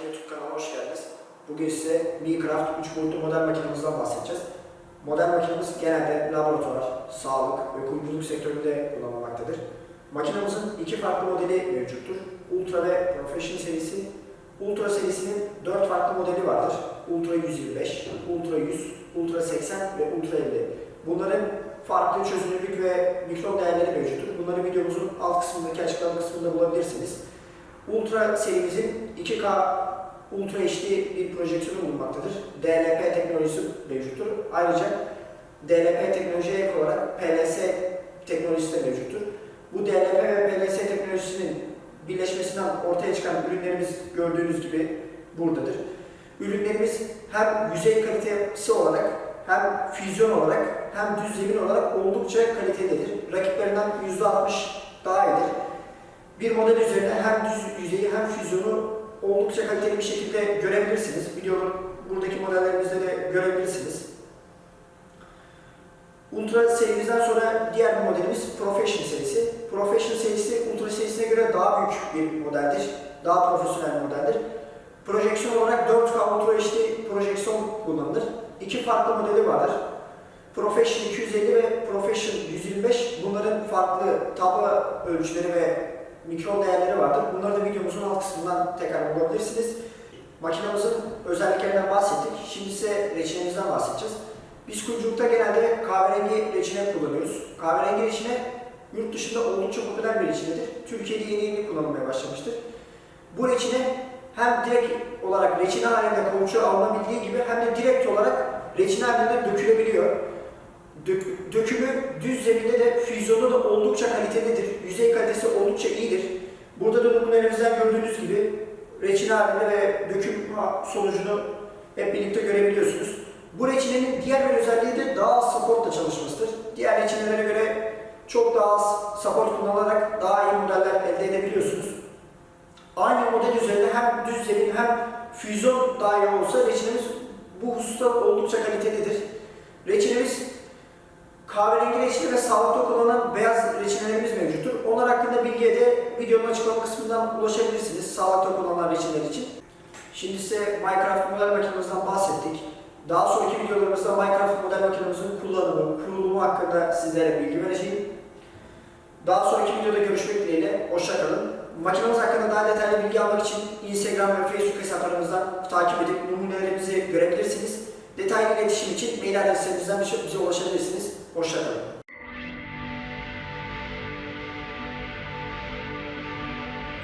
YouTube kanalına hoş geldiniz. Bugün size Minecraft 3 boyutlu model makinemizden bahsedeceğiz. Model makinemiz genelde laboratuvar, sağlık ve kuyumculuk sektöründe kullanılmaktadır. Makinemizin iki farklı modeli mevcuttur. Ultra ve Professional serisi. Ultra serisinin 4 farklı modeli vardır. Ultra 125, Ultra 100, Ultra 80 ve Ultra 50. Bunların farklı çözünürlük ve mikron değerleri mevcuttur. Bunları videomuzun alt kısmındaki açıklama kısmında bulabilirsiniz. Ultra serimizin 2K Ultra HD bir projeksiyonu bulunmaktadır. DLP teknolojisi mevcuttur. Ayrıca DLP teknolojiye ek olarak PLS teknolojisi de mevcuttur. Bu DLP ve PLS teknolojisinin birleşmesinden ortaya çıkan ürünlerimiz gördüğünüz gibi buradadır. Ürünlerimiz hem yüzey kalitesi olarak hem füzyon olarak hem düz zemin olarak oldukça kalitelidir. Rakiplerinden %60 daha iyidir. Bir model üzerinde hem düz yüzeyi hem füzyonu oldukça kaliteli bir şekilde görebilirsiniz. Videonun buradaki modellerimizde de görebilirsiniz. Ultra serimizden sonra diğer bir modelimiz Professional serisi. Professional serisi Ultra serisine göre daha büyük bir modeldir. Daha profesyonel bir modeldir. Projeksiyon olarak 4K Ultra HD projeksiyon kullanılır. İki farklı modeli vardır. Professional 250 ve Professional 125. Bunların farklı tablo ölçüleri ve mikron değerleri vardır. Bunları da videomuzun alt kısmından tekrar bulabilirsiniz. Makinemizin özelliklerinden bahsettik. Şimdi ise reçinemizden bahsedeceğiz. Biz kuyumculukta genelde kahverengi reçine kullanıyoruz. Kahverengi reçine yurt dışında oldukça popüler bir reçinedir. Türkiye'de yeni kullanılmaya başlamıştır. Bu reçine hem direkt olarak reçine halinde kauçuğa alınabildiği gibi hem de direkt olarak reçine halinde dökülebiliyor. Dökümü düz zeminde de füzyonu da oldukça kalitelidir. Yüzey kalitesi oldukça iyidir. Burada da numaralarımızdan gördüğünüz gibi reçine halinde ve döküm sonucunu hep birlikte görebiliyorsunuz. Bu reçinenin diğer bir özelliği de daha az supportla çalışmasıdır. Diğer reçinelere göre çok daha az support kullanılarak daha iyi modeller elde edebiliyorsunuz. Aynı model üzerinde hem düz zemin hem füzyon dahi olsa reçinemiz bu hususta oldukça kalitelidir. Reçinemiz kahverengi reçine ve sağlıkta kullanılan beyaz reçinelerimiz mevcuttur. Onlar hakkında bilgiye de videonun açıklama kısmından ulaşabilirsiniz sağlıkta kullanılan reçineler için. Şimdi size Minecraft model makinemizden bahsettik. Daha sonraki videolarımızda Minecraft model makinemizin kullanımı, kurulumu hakkında sizlere bilgi vereceğim. Daha sonraki videoda görüşmek dileğiyle. Hoşça kalın. Makinemiz hakkında daha detaylı bilgi almak için Instagram ve Facebook hesaplarımızdan takip edip numunelerimizi görebilirsiniz. Detaylı iletişim için mail adreslerimizden bize ulaşabilirsiniz. Hoşça kalın.